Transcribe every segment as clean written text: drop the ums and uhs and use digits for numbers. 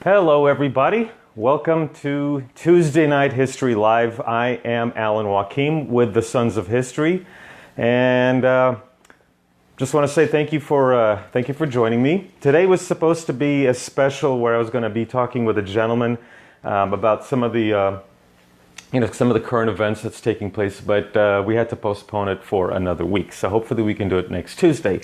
Hello, everybody. Welcome to Tuesday Night History Live. I am Alan Wakim with the Sons of History, and just want to say thank you for joining me. Today was supposed to be a special where I was going to be talking with a gentleman about some of the current events that's taking place, but we had to postpone it for another week. So hopefully we can do it next Tuesday.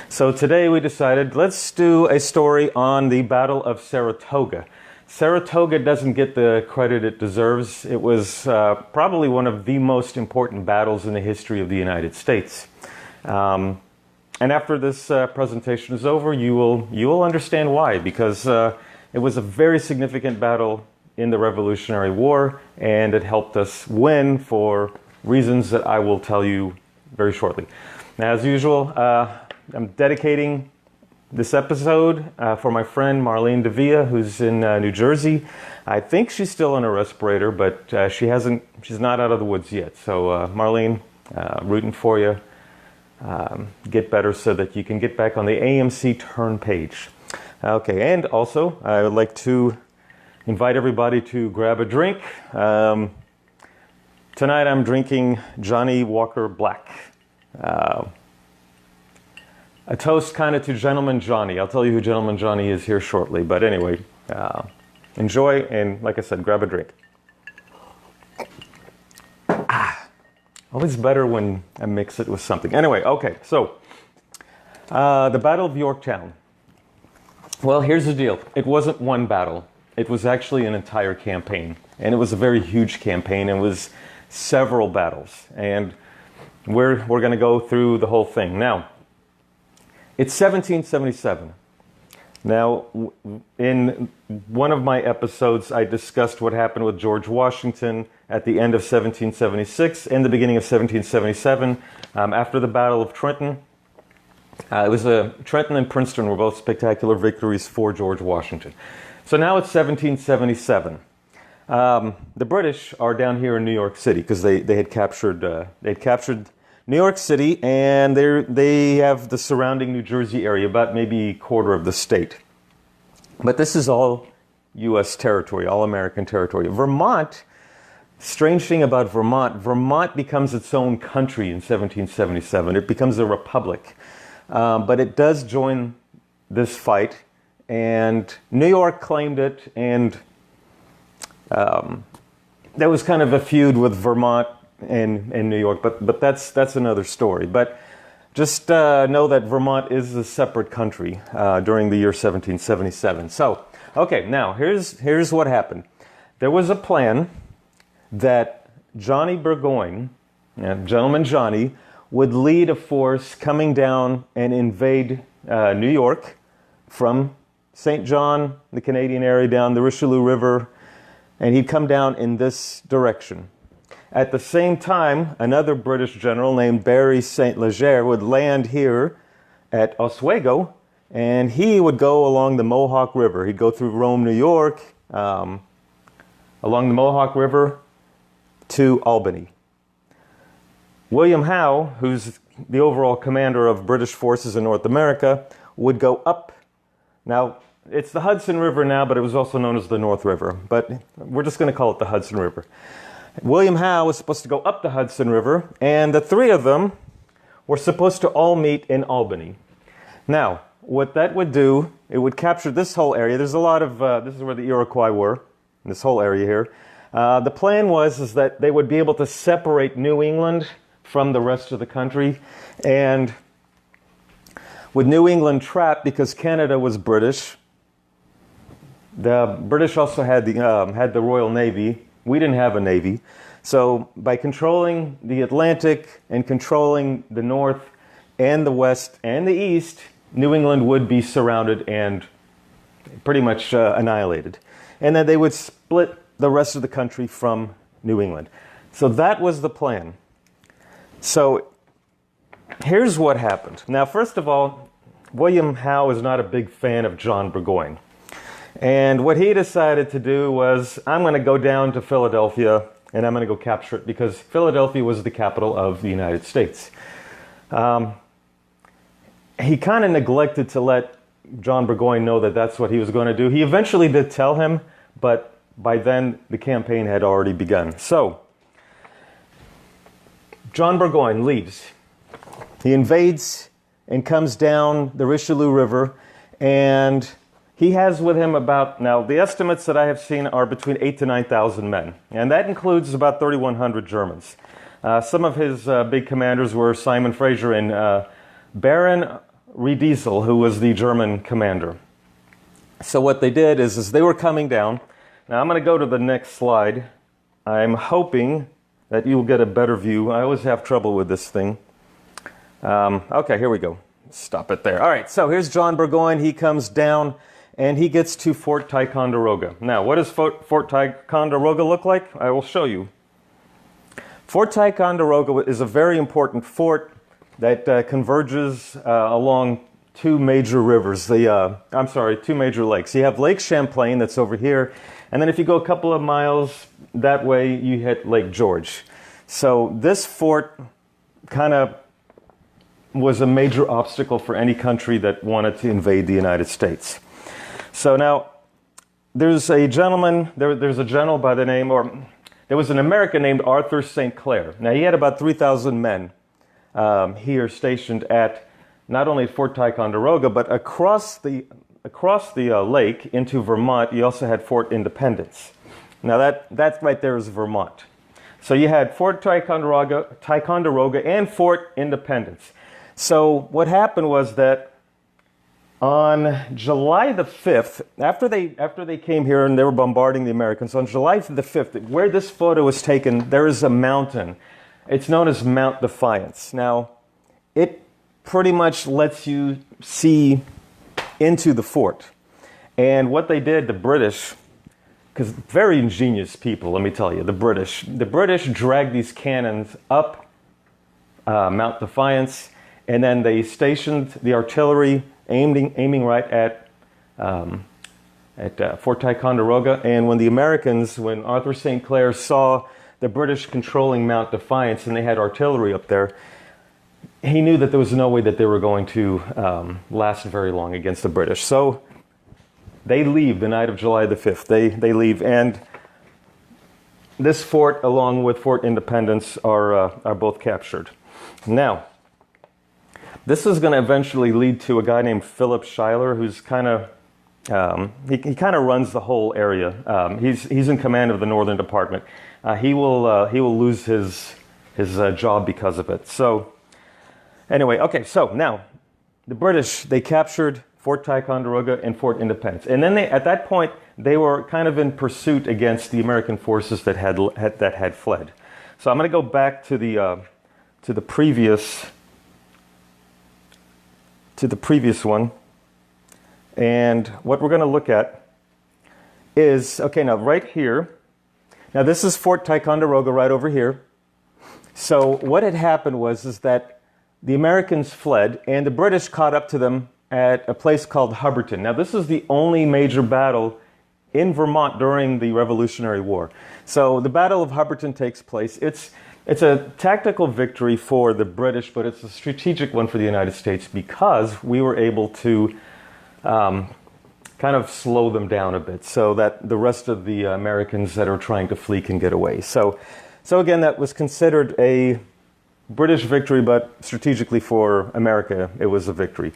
So today we decided let's do a story on the Battle of Saratoga. Saratoga doesn't get the credit it deserves. It was probably one of the most important battles in the history of the United States. And after this presentation is over, you will understand why, because it was a very significant battle in the Revolutionary War, and it helped us win for reasons that I will tell you very shortly. Now, as usual, I'm dedicating this episode for my friend Marlene Devia, who's in New Jersey. I think she's still on a respirator, but she's not out of the woods yet. So Marlene, rooting for you. Get better so that you can get back on the AMC turn page. Okay, and also I would like to invite everybody to grab a drink. Tonight I'm drinking Johnny Walker Black. A toast kind of to Gentleman Johnny. I'll tell you who Gentleman Johnny is here shortly. But anyway, enjoy, and like I said, grab a drink. Always better when I mix it with something. Anyway, okay, so the Battle of Yorktown. Well, here's the deal. It wasn't one battle. It was actually an entire campaign, and it was a very huge campaign. It was several battles, and we're going to go through the whole thing. Now, it's 1777. Now, in one of my episodes, I discussed what happened with George Washington at the end of 1776 and the beginning of 1777 after the Battle of Trenton. Trenton and Princeton were both spectacular victories for George Washington. So now it's 1777. The British are down here in New York City because they had captured New York City, and they have the surrounding New Jersey area, about maybe a quarter of the state. But this is all U.S. territory, all American territory. Vermont, strange thing about Vermont becomes its own country in 1777. It becomes a republic. But it does join this fight. And New York claimed it, and there was kind of a feud with Vermont and New York, but that's another story. But just know that Vermont is a separate country during the year 1777. So, okay, now here's what happened. There was a plan that Johnny Burgoyne, Gentleman Johnny, would lead a force coming down and invade New York from St. John, the Canadian area, down the Richelieu River, and he'd come down in this direction. At the same time, another British general named Barry St. Leger would land here at Oswego, and he would go along the Mohawk River. He'd go through Rome, New York, along the Mohawk River to Albany. William Howe, who's the overall commander of British forces in North America, would go up. Now, it's the Hudson River now, but it was also known as the North River. But we're just going to call it the Hudson River. William Howe was supposed to go up the Hudson River, and the three of them were supposed to all meet in Albany. Now, what that would do, it would capture this whole area. There's a lot of, this is where the Iroquois were, in this whole area here. The plan was that they would be able to separate New England from the rest of the country, and with New England trapped because Canada was British, the British also had the Royal Navy. We didn't have a navy. So by controlling the Atlantic and controlling the North and the West and the East, New England would be surrounded and pretty much annihilated. And then they would split the rest of the country from New England. So that was the plan. So here's what happened. Now, first of all, William Howe is not a big fan of John Burgoyne. And what he decided to do was, I'm going to go down to Philadelphia and I'm going to go capture it, because Philadelphia was the capital of the United States. He kind of neglected to let John Burgoyne know that that's what he was going to do. He eventually did tell him, but by then the campaign had already begun. So, John Burgoyne leaves. He invades and comes down the Richelieu River, and he has with him about, now the estimates that I have seen are between 8,000 to 9,000 men, and that includes about 3,100 Germans. Some of his big commanders were Simon Fraser and Baron Riedisel, who was the German commander. So what they did is they were coming down. Now I'm going to go to the next slide. I'm hoping that you'll get a better view. I always have trouble with this thing. Okay, here we go. Stop it there. All right, so here's John Burgoyne. He comes down and he gets to Fort Ticonderoga. Now, what does Fort Ticonderoga look like? I will show you. Fort Ticonderoga is a very important fort that converges along two major rivers. Two major lakes. You have Lake Champlain that's over here, and then if you go a couple of miles that way, you hit Lake George. So this fort kind of was a major obstacle for any country that wanted to invade the United States. So now, there's a gentleman, there's a general by the name, or there was an American named Arthur St. Clair. Now he had about 3,000 men here stationed at not only Fort Ticonderoga, but across the lake into Vermont, you also had Fort Independence. Now that right there is Vermont. So you had Fort Ticonderoga and Fort Independence. So what happened was that on July the 5th, after they came here and they were bombarding the Americans, on July the 5th, where this photo was taken, there is a mountain. It's known as Mount Defiance. Now, it pretty much lets you see into the fort. And what they did, the British, because very ingenious people, let me tell you, the British dragged these cannons up Mount Defiance, and then they stationed the artillery aiming right at Fort Ticonderoga. And when Arthur St. Clair saw the British controlling Mount Defiance and they had artillery up there, he knew that there was no way that they were going to last very long against the British. So they leave the night of July the 5th. They leave, and this fort, along with Fort Independence, are both captured. Now, this is going to eventually lead to a guy named Philip Schuyler, who's kind of he kind of runs the whole area. He's in command of the Northern Department. He will lose his job because of it. So anyway, okay. So now the British, they captured Fort Ticonderoga and Fort Independence, and then at that point they were kind of in pursuit against the American forces that had fled. So I'm going to go back to the previous one. And what we're going to look at is, okay, now right here, now this is Fort Ticonderoga right over here. So what had happened is that the Americans fled and the British caught up to them at a place called Hubbardton. Now this is the only major battle in Vermont during the Revolutionary War. So the Battle of Hubbardton takes place. It's a tactical victory for the British, but it's a strategic one for the United States because we were able to kind of slow them down a bit so that the rest of the Americans that are trying to flee can get away. So again, that was considered a British victory, but strategically for America, it was a victory.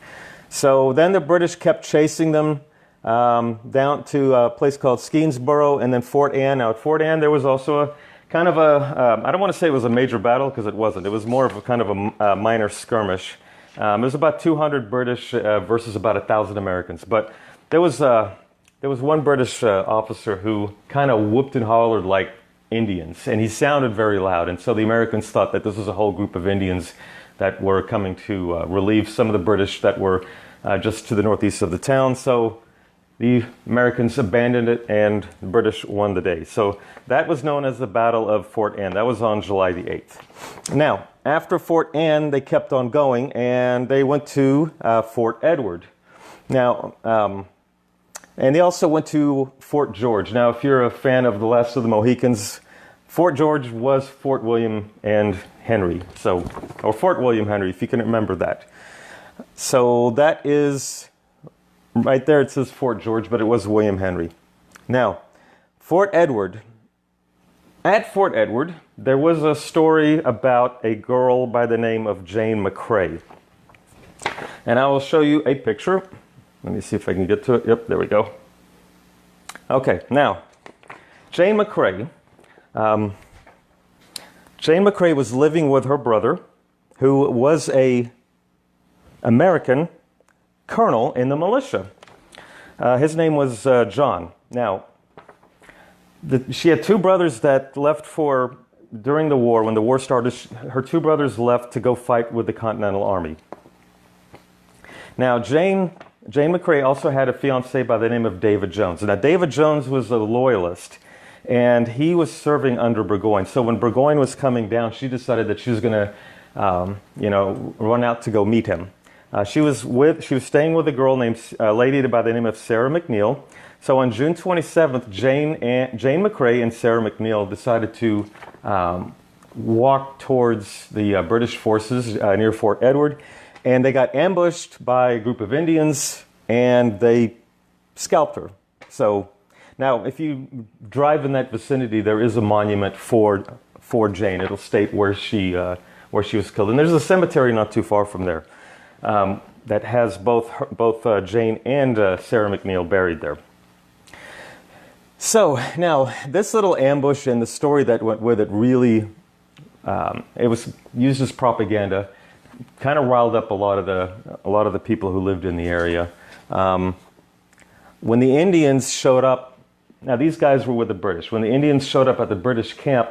So then the British kept chasing them down to a place called Skenesboro and then Fort Anne. Now at Fort Anne, there was also a kind of I don't want to say it was a major battle because it wasn't. It was more of a kind of a minor skirmish. It was about 200 British versus about 1,000 Americans. But there was one British officer who kind of whooped and hollered like Indians, and he sounded very loud. And so the Americans thought that this was a whole group of Indians that were coming to relieve some of the British that were just to the northeast of the town. So the Americans abandoned it, and the British won the day. So that was known as the Battle of Fort Anne. That was on July the 8th. Now, after Fort Anne, they kept on going, and they went to Fort Edward. Now, and they also went to Fort George. Now, if you're a fan of The Last of the Mohicans, Fort George was Fort William and Henry. Or Fort William Henry, if you can remember that. So that is Right there it says Fort George, but it was William Henry. Now, Fort Edward. At Fort Edward, there was a story about a girl by the name of Jane McCrae. And I will show you a picture. Let me see if I can get to it. Yep, there we go. Okay, now, Jane McCrae. Jane McCrae was living with her brother, who was an American colonel in the militia. His name was John. Now, she had two brothers that left during the war. When the war started, her two brothers left to go fight with the Continental Army. Now, Jane McCrae also had a fiancé by the name of David Jones. Now, David Jones was a loyalist, and he was serving under Burgoyne. So when Burgoyne was coming down, she decided that she was going to, run out to go meet him. She was staying with a girl named lady by the name of Sarah McNeil. So on June 27th, Jane McCrae and Sarah McNeil decided to walk towards the British forces near Fort Edward, and they got ambushed by a group of Indians, and they scalped her. So now, if you drive in that vicinity, there is a monument for Jane. It'll state where she was killed, and there's a cemetery not too far from there that has both Jane and Sarah McNeil buried there. So now, this little ambush and the story that went with it really, it was used as propaganda, kind of riled up a lot of the people who lived in the area. When the Indians showed up, now these guys were with the British. When the Indians showed up at the British camp,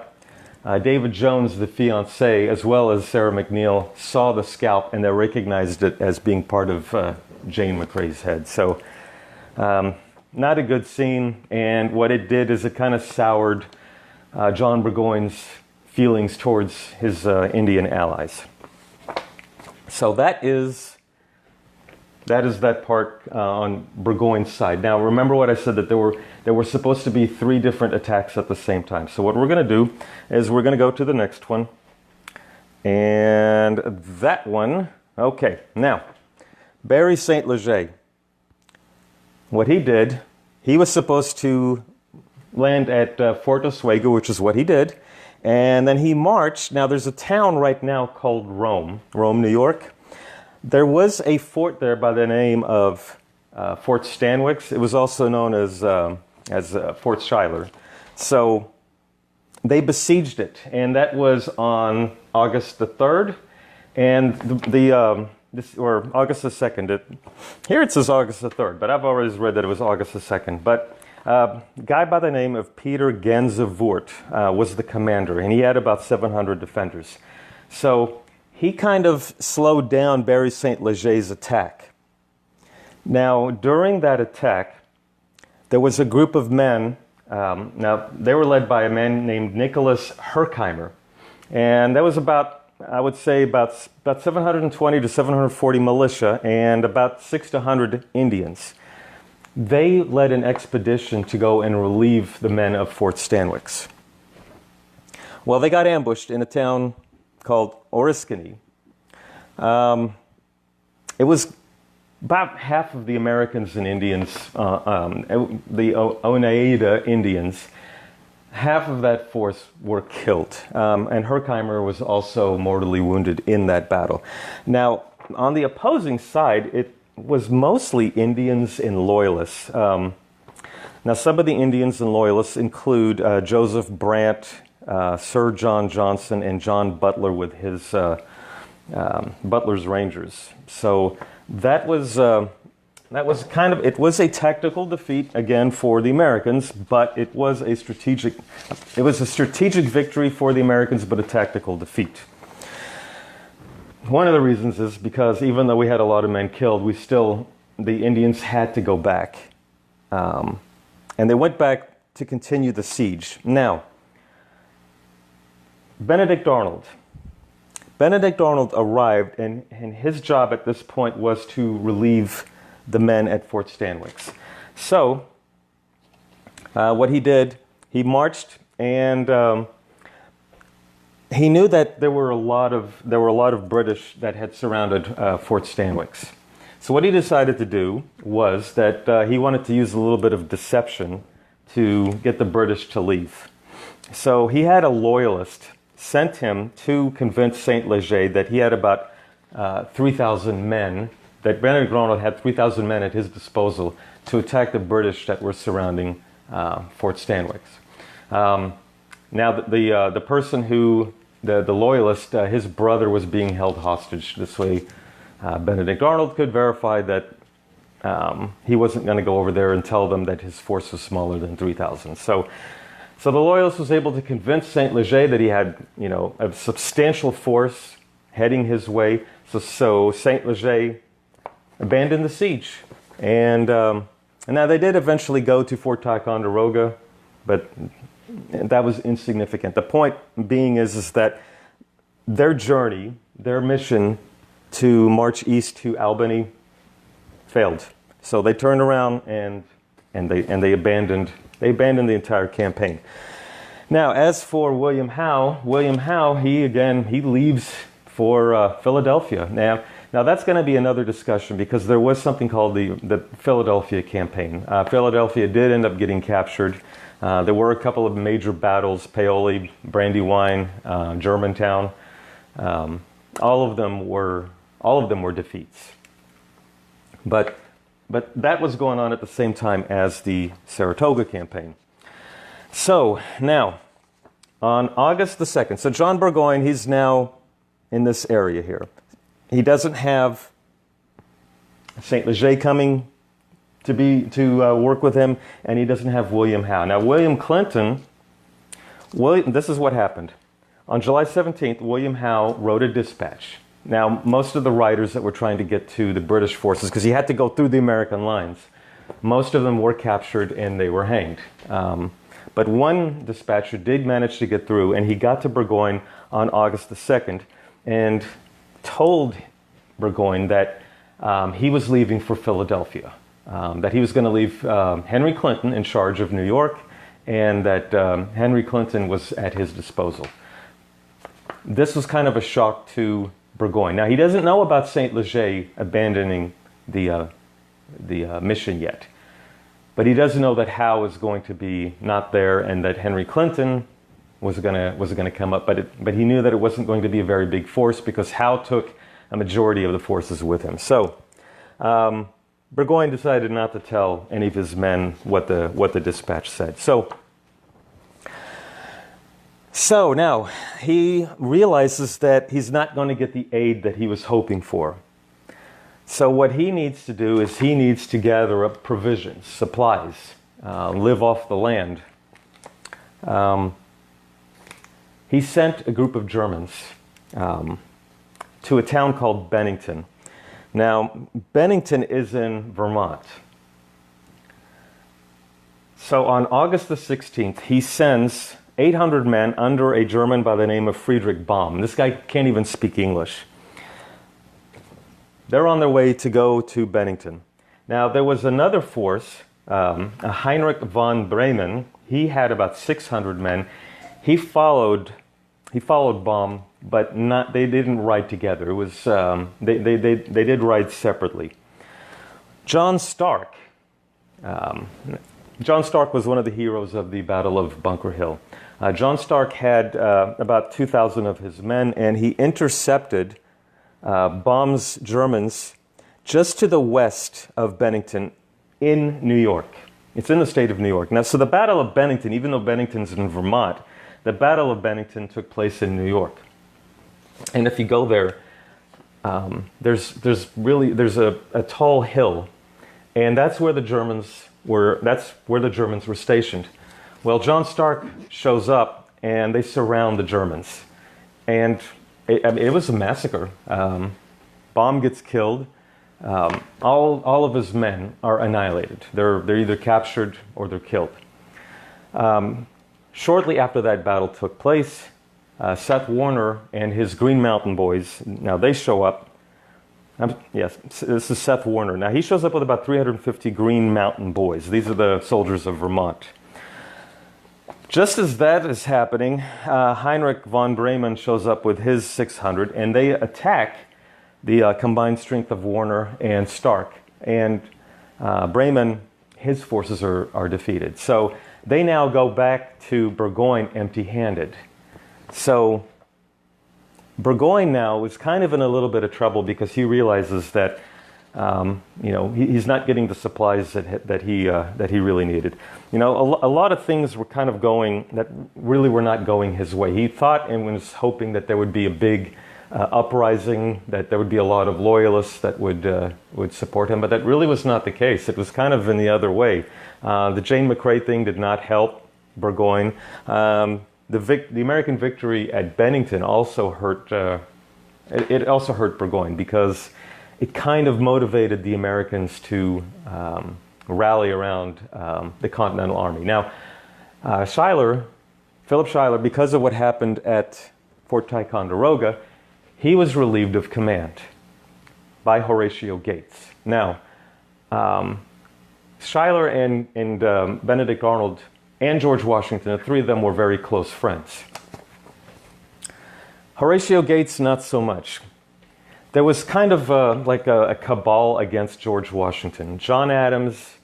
David Jones, the fiancé, as well as Sarah McNeil, saw the scalp and they recognized it as being part of Jane McCrae's head. So, not a good scene, and what it did is it kind of soured John Burgoyne's feelings towards his Indian allies. So that is that part on Burgoyne's side. Now, remember what I said, that there were supposed to be 3 different attacks at the same time. So what we're going to do is we're going to go to the next one. And that one, okay. Now, Barry St. Leger. What he did, he was supposed to land at Fort Oswego, which is what he did. And then he marched. Now, there's a town right now called Rome, New York. There was a fort there by the name of Fort Stanwix. It was also known as Fort Schuyler. So they besieged it, and that was on August the 3rd, and or August the 2nd. Here it says August the 3rd, but I've always read that it was August the 2nd. But a guy by the name of Peter Gansevoort was the commander, and he had about 700 defenders. So he kind of slowed down Barry St. Leger's attack. Now, during that attack, there was a group of men. Now, they were led by a man named Nicholas Herkimer. And that was about 720 to 740 militia and about 600 to 100 Indians. They led an expedition to go and relieve the men of Fort Stanwix. Well, they got ambushed in a town called Oriskany. It was about half of the Americans and Indians, the Oneida Indians, half of that force were killed. And Herkimer was also mortally wounded in that battle. Now, on the opposing side, it was mostly Indians and Loyalists. Now, some of the Indians and Loyalists include Joseph Brant, Sir John Johnson, and John Butler with his Butler's Rangers. So that was it was a tactical defeat again for the Americans, but it was a strategic victory for the Americans, but a tactical defeat. One of the reasons is because even though we had a lot of men killed, the Indians had to go back, and they went back to continue the siege. Now, Benedict Arnold arrived, and his job at this point was to relieve the men at Fort Stanwix. So, what he did, he marched, and he knew that there were a lot of British that had surrounded Fort Stanwix. So what he decided to do was that he wanted to use a little bit of deception to get the British to leave. So he had a loyalist sent him to convince Saint Leger that he had about 3,000 men, that Benedict Arnold had 3,000 men at his disposal to attack the British that were surrounding Fort Stanwix. Now, the person who, the loyalist, his brother was being held hostage. This way, Benedict Arnold could verify that he wasn't going to go over there and tell them that his force was smaller than 3,000. So the loyalist was able to convince Saint Leger that he had, a substantial force heading his way. So Saint Leger abandoned the siege, and now they did eventually go to Fort Ticonderoga, but that was insignificant. The point being is that their journey, their mission to march east to Albany failed. So they turned around and they abandoned the entire campaign. Now, as for William Howe, he leaves for Philadelphia. Now that's going to be another discussion, because there was something called the Philadelphia campaign. Philadelphia did end up getting captured. There were a couple of major battles: Paoli, Brandywine, Germantown. All of them were defeats. But that was going on at the same time as the Saratoga campaign. So now, on August the 2nd, so John Burgoyne, he's now in this area here. He doesn't have Saint Leger coming to work with him, and he doesn't have William Howe. Now, this is what happened. On July 17th, William Howe wrote a dispatch. Now, most of the riders that were trying to get to the British forces, because he had to go through the American lines, most of them were captured and they were hanged. But one dispatcher did manage to get through, and he got to Burgoyne on August the 2nd and told Burgoyne that he was leaving for Philadelphia, that he was going to leave Henry Clinton in charge of New York, and that Henry Clinton was at his disposal. This was kind of a shock to Burgoyne. Now, he doesn't know about Saint Leger abandoning the mission yet, but he does know that Howe is going to be not there, and that Henry Clinton was going to come up. But he knew that it wasn't going to be a very big force, because Howe took a majority of the forces with him. So Burgoyne decided not to tell any of his men what the dispatch said. So now he realizes that he's not going to get the aid that he was hoping for. So what he needs to do is he needs to gather up provisions, supplies, live off the land. He sent a group of Germans to a town called Bennington. Now, Bennington is in Vermont. So on August the 16th, he sends 800 men under a German by the name of Friedrich Baum. This guy can't even speak English. They're on their way to go to Bennington. Now, there was another force, a Heinrich von Bremen. He had about 600 men. He followed Baum, but they didn't ride together. It was they did ride separately. John Stark was one of the heroes of the Battle of Bunker Hill. John Stark had about 2,000 of his men, and he intercepted Baum's Germans just to the west of Bennington in New York. It's in the state of New York. Now, so the Battle of Bennington, even though Bennington's in Vermont, the Battle of Bennington took place in New York. And if you go there, there's a tall hill, and that's where the Germans were stationed. Well, John Stark shows up, and they surround the Germans, and it was a massacre. Baum gets killed. All of his men are annihilated. They're either captured or they're killed. Shortly after that battle took place, Seth Warner and his Green Mountain Boys, now they show up. Yes, this is Seth Warner. Now he shows up with about 350 Green Mountain Boys. These are the soldiers of Vermont. Just as that is happening, Heinrich von Bremen shows up with his 600, and they attack the combined strength of Warner and Stark. And Bremen, his forces are defeated. So they now go back to Burgoyne empty-handed. So Burgoyne now is kind of in a little bit of trouble because he realizes that he's not getting the supplies that he really needed. A lot of things were kind of going that really were not going his way. He thought and was hoping that there would be a big uprising, that there would be a lot of loyalists that would support him, but that really was not the case. It was kind of in the other way. The Jane McCrae thing did not help Burgoyne. The American victory at Bennington also hurt. It also hurt Burgoyne because it kind of motivated the Americans to rally around the Continental Army. Now, Philip Schuyler, because of what happened at Fort Ticonderoga, he was relieved of command by Horatio Gates. Now, Schuyler and Benedict Arnold and George Washington, the three of them were very close friends. Horatio Gates, not so much. There was kind of like a cabal against George Washington. John Adams,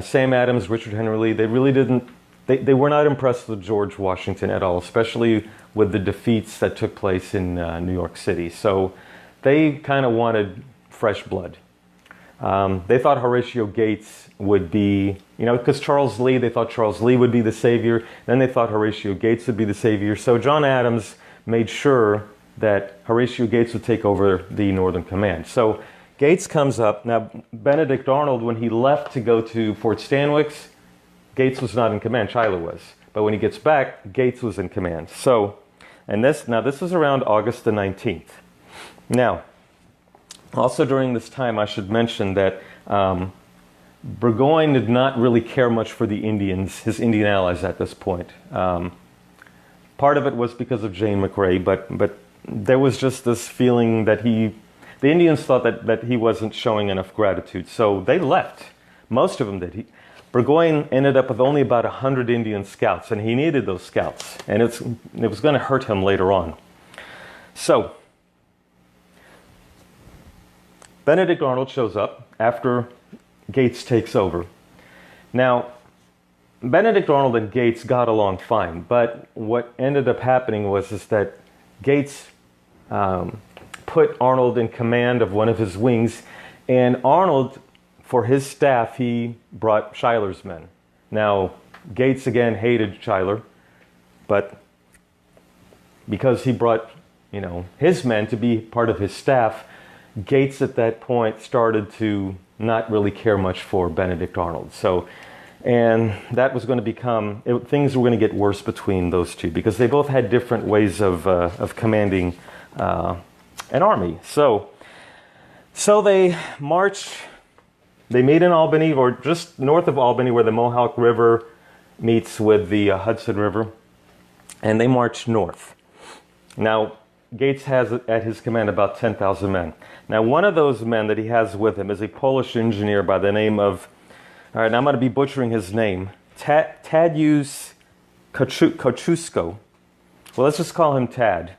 Sam Adams, Richard Henry Lee, they really didn't, they were not impressed with George Washington at all, especially with the defeats that took place in New York City. So they kind of wanted fresh blood. They thought Horatio Gates would be, because Charles Lee, they thought Charles Lee would be the savior. Then they thought Horatio Gates would be the savior. So John Adams made sure that Horatio Gates would take over the Northern Command. So Gates comes up. Now, Benedict Arnold, when he left to go to Fort Stanwix, Gates was not in command, Schuyler was. But when he gets back, Gates was in command. So, this was around August the 19th. Now, also during this time, I should mention that Burgoyne did not really care much for the Indians, his Indian allies at this point. Part of it was because of Jane McCrae, but there was just this feeling that the Indians thought that he wasn't showing enough gratitude, so they left. Most of them did. Burgoyne ended up with only about 100 Indian scouts, and he needed those scouts, and it was going to hurt him later on. So, Benedict Arnold shows up after Gates takes over. Now, Benedict Arnold and Gates got along fine, but what ended up happening was that Gates put Arnold in command of one of his wings, and Arnold, for his staff, he brought Schuyler's men. Now, Gates again hated Schuyler, but because he brought, his men to be part of his staff, Gates at that point started to not really care much for Benedict Arnold. And that was going to become, things were going to get worse between those two because they both had different ways of commanding an army. So they march, they meet in Albany, or just north of Albany where the Mohawk River meets with the Hudson River, and they march north. Now, Gates has at his command about 10,000 men. Now, one of those men that he has with him is a Polish engineer by the name of, all right, now I'm going to be butchering his name, Tadeusz Kosciuszko. Well, let's just call him Tad.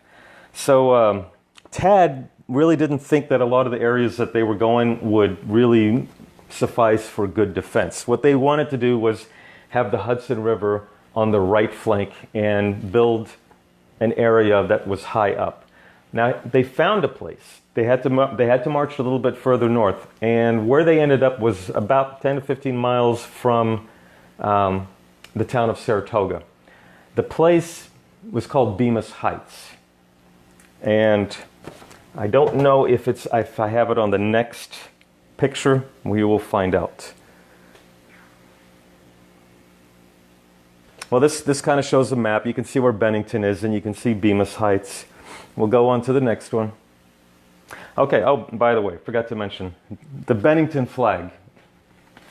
So Tad really didn't think that a lot of the areas that they were going would really suffice for good defense. What they wanted to do was have the Hudson River on the right flank and build an area that was high up. Now, they found a place. They had to march a little bit further north, and where they ended up was about 10 to 15 miles from the town of Saratoga. The place was called Bemis Heights, and I don't know if I have it on the next picture. We will find out. Well, this kind of shows a map. You can see where Bennington is, and you can see Bemis Heights. We'll go on to the next one. Okay, oh, by the way, forgot to mention, the Bennington flag.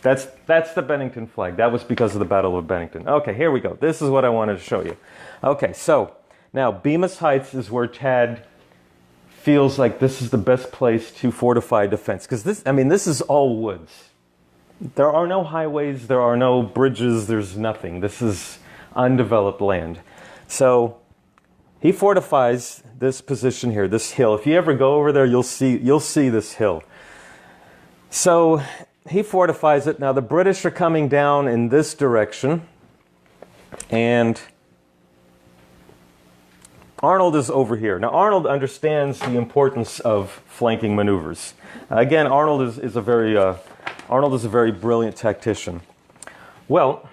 That's the Bennington flag. That was because of the Battle of Bennington. Okay, here we go. This is what I wanted to show you. Okay, so now Bemis Heights is where Tad feels like this is the best place to fortify defense. Because this is all woods. There are no highways, there are no bridges, there's nothing. This is undeveloped land. So he fortifies this position here, this hill. If you ever go over there, you'll see this hill. So he fortifies it. Now the British are coming down in this direction, and Arnold is over here. Now Arnold understands the importance of flanking maneuvers. Again, Arnold is a very brilliant tactician. Well,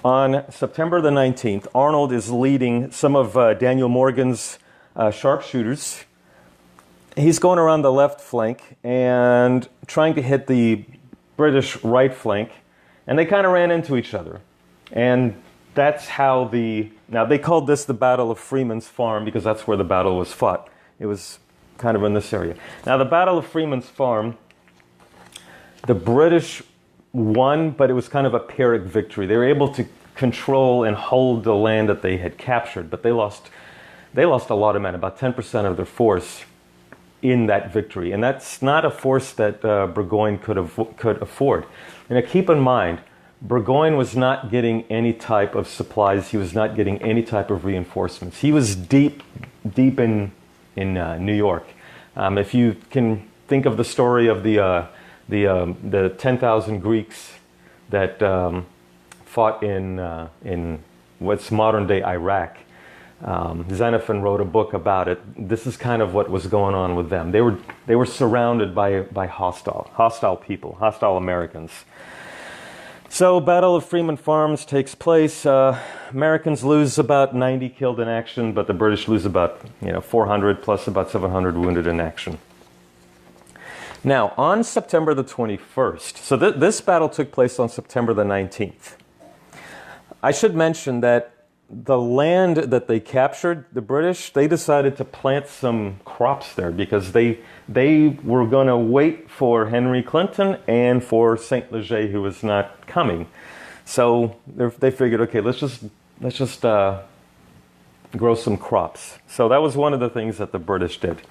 on September the 19th, Arnold is leading some of Daniel Morgan's sharpshooters. He's going around the left flank and trying to hit the British right flank, and they kind of ran into each other. And that's how now they called this the Battle of Freeman's Farm because that's where the battle was fought. It was kind of in this area. Now the Battle of Freeman's Farm, the British won, but it was kind of a Pyrrhic victory. They were able to control and hold the land that they had captured, but they lost a lot of men, about 10% of their force in that victory. And that's not a force that Burgoyne could afford. And keep in mind, Burgoyne was not getting any type of supplies. He was not getting any type of reinforcements. He was deep in New York. If you can think of the story of the 10,000 Greeks that fought in what's modern-day Iraq. Xenophon wrote a book about it. This is kind of what was going on with them. They were surrounded by hostile people, hostile Americans. So, Battle of Freeman Farms takes place. Americans lose about 90 killed in action, but the British lose about 400 plus about 700 wounded in action. Now, on September the 21st, so this battle took place on September the 19th. I should mention that the land that they captured, the British, they decided to plant some crops there because they were going to wait for Henry Clinton and for St. Leger, who was not coming. So they figured, okay, let's just grow some crops. So that was one of the things that the British did.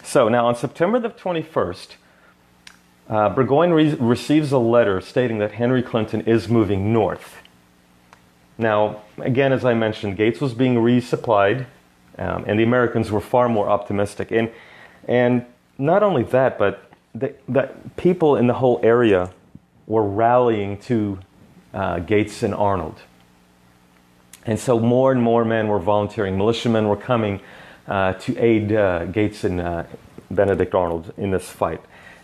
So now on September the 21st, Burgoyne receives a letter stating that Henry Clinton is moving north. Now, again, as I mentioned, Gates was being resupplied, and the Americans were far more optimistic. And not only that, but the people in the whole area were rallying to Gates and Arnold. And so more and more men were volunteering. Militiamen were coming to aid Gates and Benedict Arnold in this fight.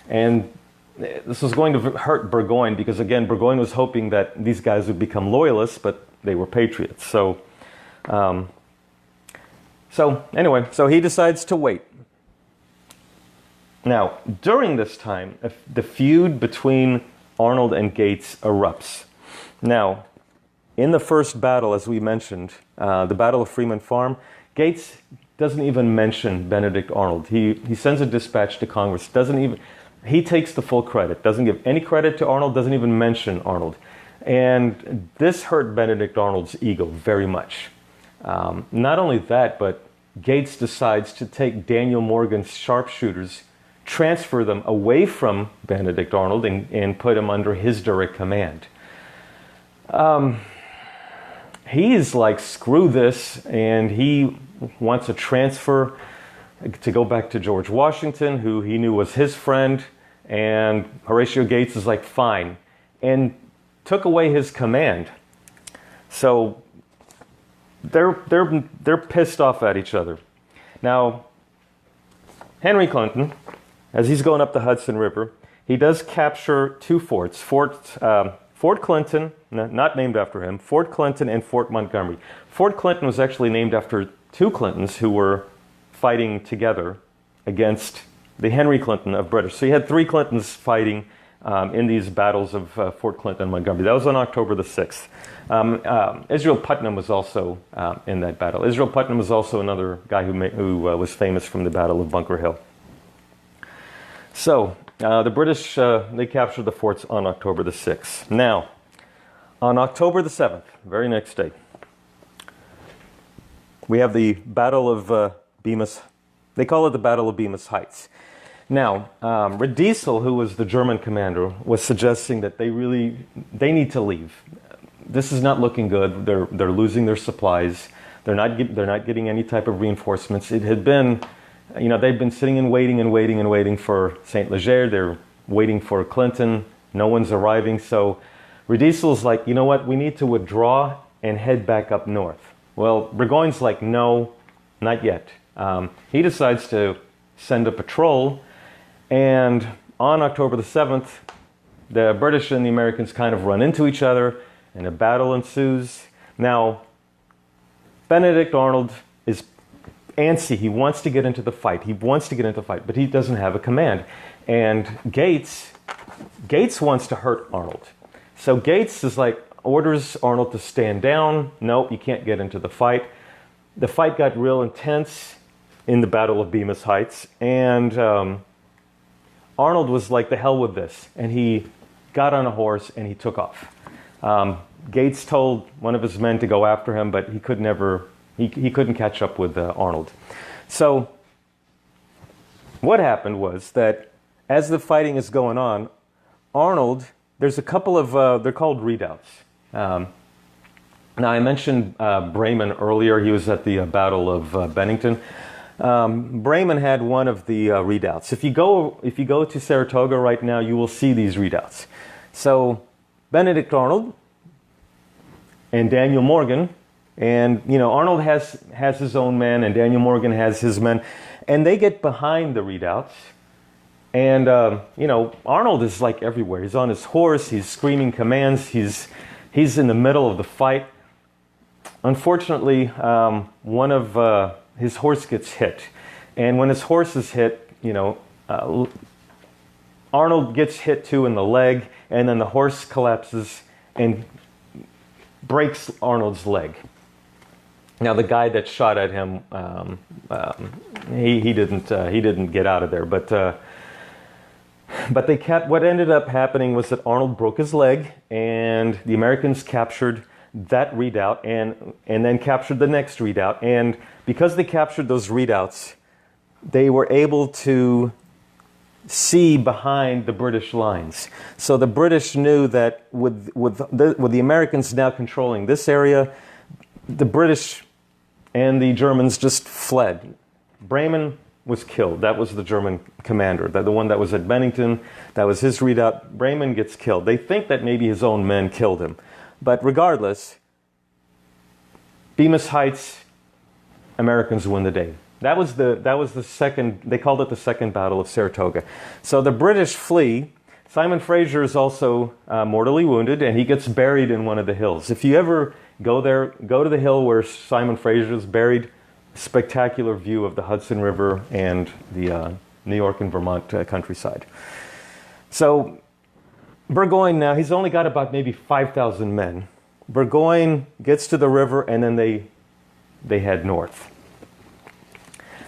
And this was going to hurt Burgoyne because, again, Burgoyne was hoping that these guys would become loyalists, but they were patriots. So anyway, so he decides to wait. Now, during this time, the feud between Arnold and Gates erupts. Now, in the first battle, as we mentioned, the Battle of Freeman Farm, Gates doesn't even mention Benedict Arnold. He sends a dispatch to Congress, he takes the full credit, doesn't give any credit to Arnold, doesn't even mention Arnold. And this hurt Benedict Arnold's ego very much. Not only that, but Gates decides to take Daniel Morgan's sharpshooters, transfer them away from Benedict Arnold, and put him under his direct command. He's like, screw this, and he wants a transfer to go back to George Washington, who he knew was his friend, and Horatio Gates is like, fine, and took away his command. So they're pissed off at each other. Now, Henry Clinton, as he's going up the Hudson River, he does capture two forts, Fort Clinton, not named after him, Fort Clinton and Fort Montgomery. Fort Clinton was actually named after two Clintons who were fighting together against the Henry Clinton of British. So you had three Clintons fighting in these battles of Fort Clinton and Montgomery. That was on October the 6th. Israel Putnam was also in that battle. Israel Putnam was also another guy who was famous from the Battle of Bunker Hill. So the British, they captured the forts on October the 6th. Now, on October the 7th, very next day, we have the Battle of Bemis. They call it the Battle of Bemis Heights. Now, Riedisel, who was the German commander, was suggesting that they need to leave. This is not looking good. They're losing their supplies. They're not getting any type of reinforcements. It had been, they've been sitting and waiting for Saint Leger. They're waiting for Clinton. No one's arriving. So Riedissel's like, you know what? We need to withdraw and head back up north. Well, Burgoyne's like, no, not yet. He decides to send a patrol, and on October the 7th, the British and the Americans kind of run into each other, and a battle ensues. Now, Benedict Arnold is antsy. He wants to get into the fight. But he doesn't have a command. And Gates wants to hurt Arnold. So Gates is like, orders Arnold to stand down. Nope, you can't get into the fight. The fight got real intense in the Battle of Bemis Heights, and Arnold was like, the hell with this, and he got on a horse and he took off. Gates told one of his men to go after him, but he couldn't catch up with Arnold. So what happened was that as the fighting is going on, Arnold, there's a couple of, they're called redoubts. Now, I mentioned Bremen earlier. He was at the Battle of Bennington. Bremen had one of the redoubts. If you go to Saratoga right now, you will see these redoubts. So Benedict Arnold and Daniel Morgan, and Arnold has his own men, and Daniel Morgan has his men, and they get behind the redoubts. And Arnold is like everywhere. He's on his horse. He's screaming commands. He's in the middle of the fight. Unfortunately, one of his horse gets hit, and when his horse is hit, Arnold gets hit too in the leg, and then the horse collapses and breaks Arnold's leg. Now, the guy that shot at him, he didn't get out of there, but they kept. What ended up happening was that Arnold broke his leg, and the Americans captured that redoubt and then captured the next redoubt. And because they captured those redoubts, they were able to see behind the British lines. So the British knew that with the Americans now controlling this area, the British and the Germans just fled. Bremen was killed. That was the German commander, the one that was at Bennington. That was his redoubt. Bremen gets killed. They think that maybe his own men killed him. But regardless, Bemis Heights, Americans win the day. That was the second, they called it the Second Battle of Saratoga. So the British flee. Simon Fraser is also mortally wounded, and he gets buried in one of the hills. If you ever go there, go to the hill where Simon Fraser is buried. Spectacular view of the Hudson River and the New York and Vermont countryside. So Burgoyne now, he's only got about maybe 5,000 men. Burgoyne gets to the river, and then they head north.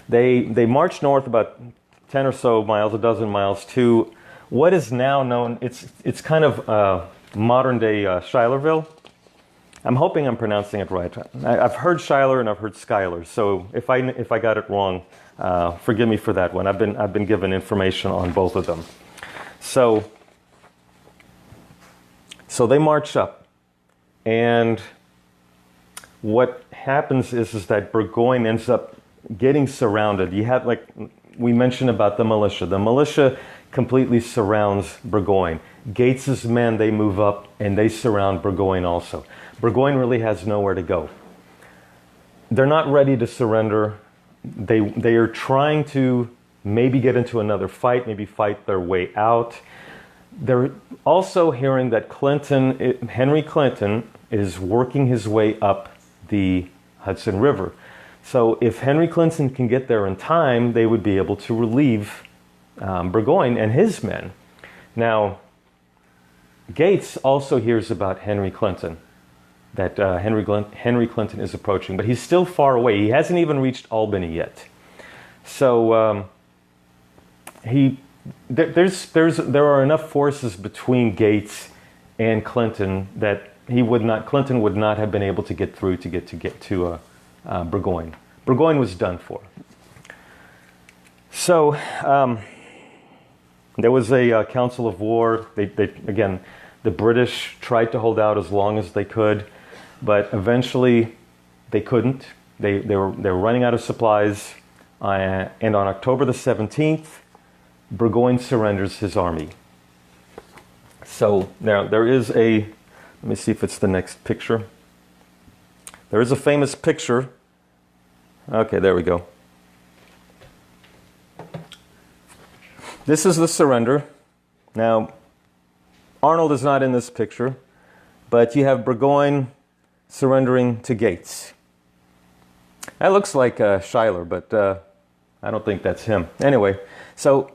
They march north about 10 or so miles, a dozen miles, to what is now known, it's kind of modern-day Schuylerville. I'm hoping I'm pronouncing it right. I've heard Schuyler and I've heard Schuyler, so if I got it wrong, forgive me for that one. I've been given information on both of them. So they march up, and what happens is that Burgoyne ends up getting surrounded. You have, like we mentioned about the militia. The militia completely surrounds Burgoyne. Gates's men, they move up and they surround Burgoyne also. Burgoyne really has nowhere to go. They're not ready to surrender. They are trying to maybe get into another fight, maybe fight their way out. They're also hearing that Henry Clinton is working his way up the Hudson River. So if Henry Clinton can get there in time, they would be able to relieve Burgoyne and his men. Now, Gates also hears about Henry Clinton, that Henry Clinton is approaching, but he's still far away. He hasn't even reached Albany yet. So there are enough forces between Gates and Clinton that Clinton would not have been able to get through to get to Burgoyne. Burgoyne was done for. So there was a council of war. Again, the British tried to hold out as long as they could, but eventually they couldn't. They were running out of supplies, and on October the 17th, Burgoyne surrenders his army. So now there is a, let me see if it's the next picture. There is a famous picture. Okay, there we go. This is the surrender. Now, Arnold is not in this picture, but you have Burgoyne surrendering to Gates. That looks like Schuyler, but I don't think that's him. Anyway, so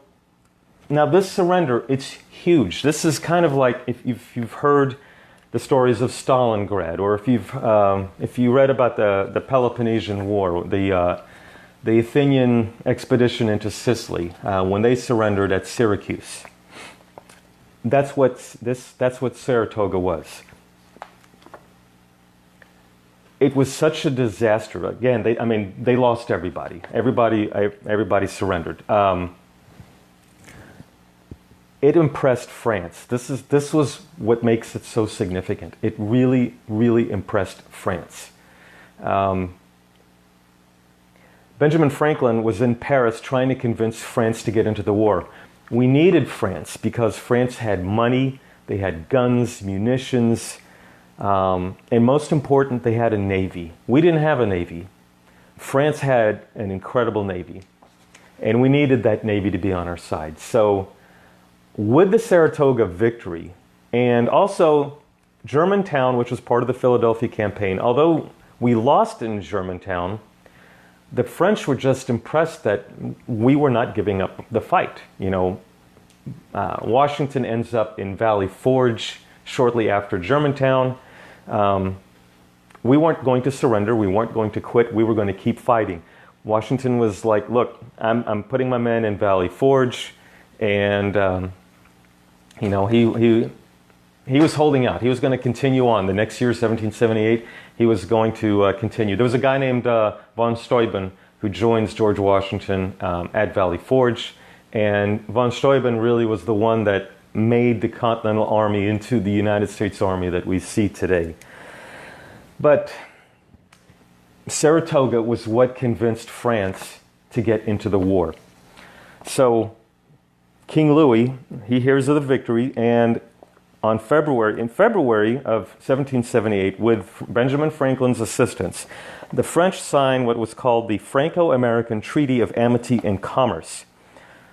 now this surrender, it's huge. This is kind of like if you've heard the stories of Stalingrad, or if you read about the Peloponnesian War, the Athenian expedition into Sicily, when they surrendered at Syracuse. That's what Saratoga was. It was such a disaster. Again, they lost everybody. Everybody surrendered. It impressed France. This was what makes it so significant. It really, really impressed France. Benjamin Franklin was in Paris trying to convince France to get into the war. We needed France because France had money, they had guns, munitions, and most important, they had a navy. We didn't have a navy. France had an incredible navy, and we needed that navy to be on our side. So with the Saratoga victory, and also Germantown, which was part of the Philadelphia campaign, although we lost in Germantown, the French were just impressed that we were not giving up the fight. You know, Washington ends up in Valley Forge shortly after Germantown. We weren't going to surrender. We weren't going to quit. We were going to keep fighting. Washington was like, look, I'm putting my men in Valley Forge, and you know, he was holding out. He was going to continue on. The next year, 1778, he was going to continue. There was a guy named von Steuben who joins George Washington at Valley Forge, and von Steuben really was the one that made the Continental Army into the United States Army that we see today. But Saratoga was what convinced France to get into the war. So King Louis, he hears of the victory, and in February of 1778, with Benjamin Franklin's assistance, the French signed what was called the Franco-American Treaty of Amity and Commerce.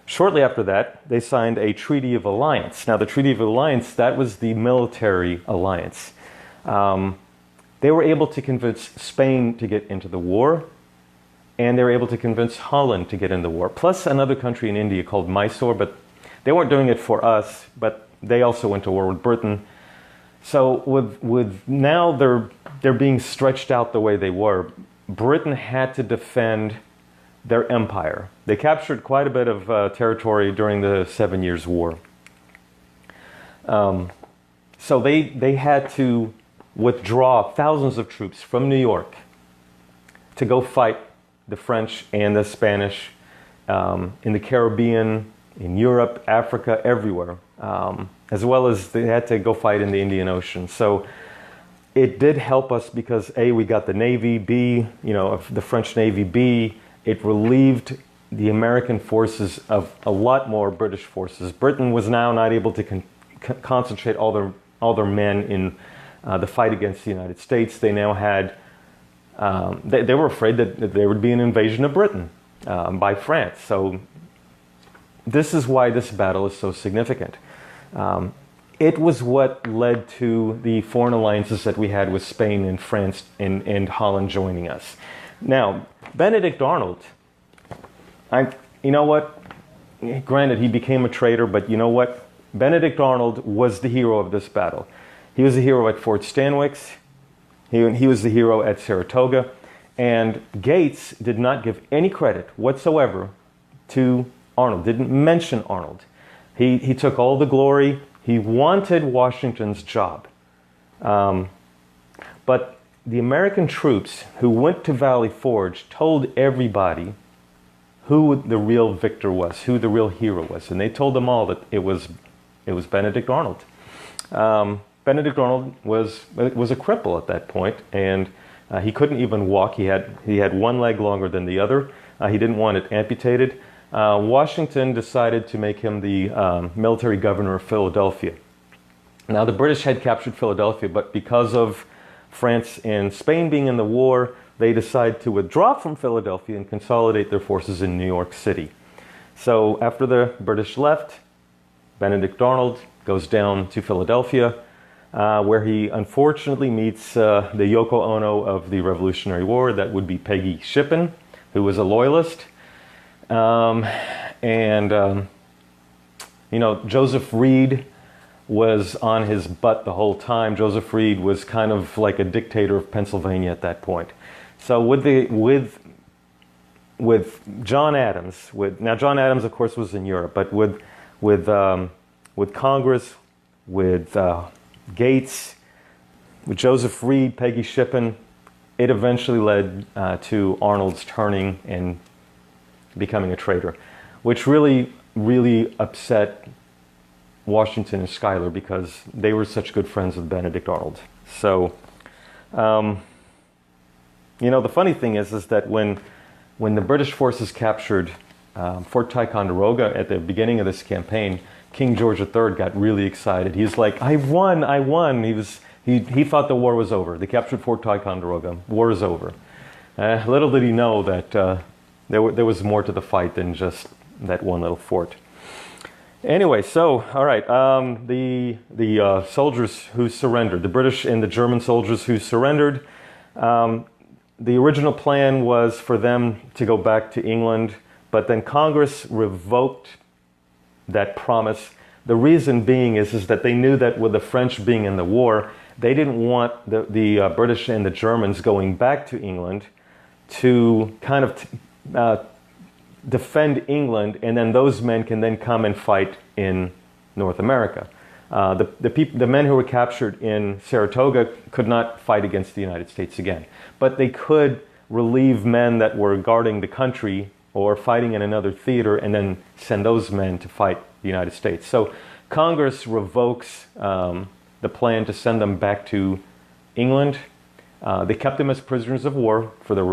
Shortly after that, they signed a Treaty of Alliance. Now, the Treaty of Alliance, that was the military alliance. They were able to convince Spain to get into the war, and they were able to convince Holland to get in the war, plus another country in India called Mysore, but they weren't doing it for us, but they also went to war with Britain. So with now they're being stretched out the way they were, Britain had to defend their empire. They captured quite a bit of territory during the 7 Years' War. So they had to withdraw thousands of troops from New York to go fight the French and the Spanish in the Caribbean, in Europe, Africa, everywhere, as well as they had to go fight in the Indian Ocean. So it did help us because A, we got the Navy, B, you know, the French Navy, B, it relieved the American forces of a lot more British forces. Britain was now not able to concentrate all their men in the fight against the United States. They now had, they were afraid that there would be an invasion of Britain by France. So this is why this battle is so significant. It was what led to the foreign alliances that we had with Spain and France and Holland joining us. Now, Benedict Arnold, you know what? Granted, he became a traitor, but you know what? Benedict Arnold was the hero of this battle. He was the hero at Fort Stanwix. He was the hero at Saratoga. And Gates did not give any credit whatsoever to Arnold, didn't mention Arnold. He took all the glory. He wanted Washington's job. But the American troops who went to Valley Forge told everybody who the real victor was, who the real hero was. And they told them all that it was Benedict Arnold. Benedict Arnold was a cripple at that point, and He couldn't even walk. He had one leg longer than the other. He didn't want it amputated. Washington decided to make him the military governor of Philadelphia. Now, the British had captured Philadelphia, but because of France and Spain being in the war, they decided to withdraw from Philadelphia and consolidate their forces in New York City. So after the British left, Benedict Arnold goes down to Philadelphia, where he unfortunately meets the Yoko Ono of the Revolutionary War. That would be Peggy Shippen, who was a loyalist. Joseph Reed was on his butt the whole time. Joseph Reed was kind of like a dictator of Pennsylvania at that point. So with John Adams, now John Adams of course was in Europe, but with Congress, with Gates, with Joseph Reed, Peggy Shippen, it eventually led to Arnold's turning and becoming a traitor, which really upset Washington and Schuyler because they were such good friends with Benedict Arnold. So, the funny thing is that when the British forces captured Fort Ticonderoga at the beginning of this campaign, King George III got really excited. He was like, I won. He thought the war was over. They captured Fort Ticonderoga. War is over. Little did he know that there was more to the fight than just that one little fort. Anyway, so, all right, the soldiers who surrendered, the British and the German soldiers who surrendered, the original plan was for them to go back to England, but then Congress revoked that promise. The reason being is that they knew that with the French being in the war, they didn't want the British and the Germans going back to England to kind of defend England, and then those men can then come and fight in North America. The men who were captured in Saratoga could not fight against the United States again, but they could relieve men that were guarding the country or fighting in another theater and then send those men to fight the United States. So Congress revokes the plan to send them back to England. They kept them as prisoners of war for the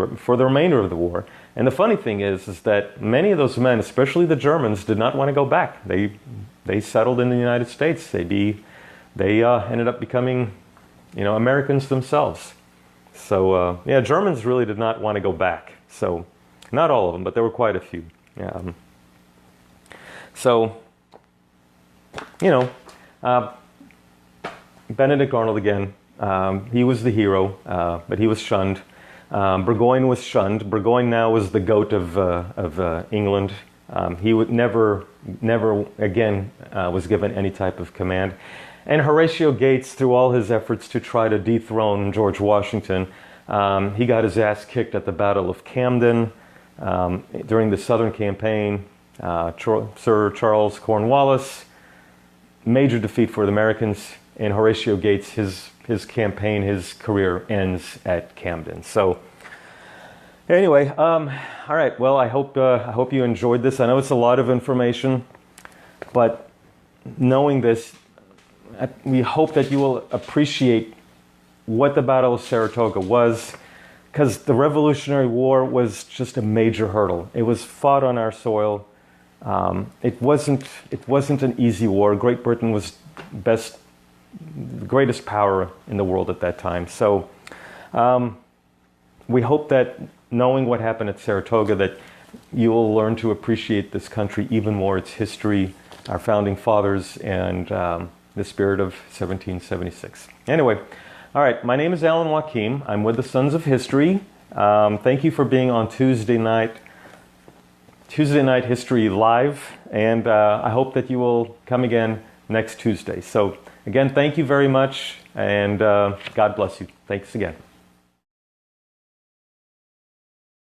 remainder of the war. And the funny thing is that many of those men, especially the Germans, did not want to go back. They settled in the United States. They ended up becoming, Americans themselves. So Germans really did not want to go back. So not all of them, but there were quite a few. Benedict Arnold again. He was the hero, but he was shunned. Burgoyne was shunned. Burgoyne now was the goat of England. He would never again was given any type of command. And Horatio Gates, through all his efforts to try to dethrone George Washington, he got his ass kicked at the Battle of Camden during the Southern Campaign. Sir Charles Cornwallis, major defeat for the Americans, and Horatio Gates, his campaign, his career ends at Camden. So anyway, all right. Well, I hope you enjoyed this. I know it's a lot of information, but knowing this, we hope that you will appreciate what the Battle of Saratoga was, because the Revolutionary War was just a major hurdle. It was fought on our soil. It wasn't an easy war. Great Britain was the greatest power in the world at that time. So we hope that knowing what happened at Saratoga, that you will learn to appreciate this country even more, its history, our founding fathers, and the spirit of 1776. Anyway, all right, my name is Alan Wakim. I'm with the Sons of History. Thank you for being on Tuesday Night History Live, and I hope that you will come again next Tuesday. So again, thank you very much, and God bless you. Thanks again.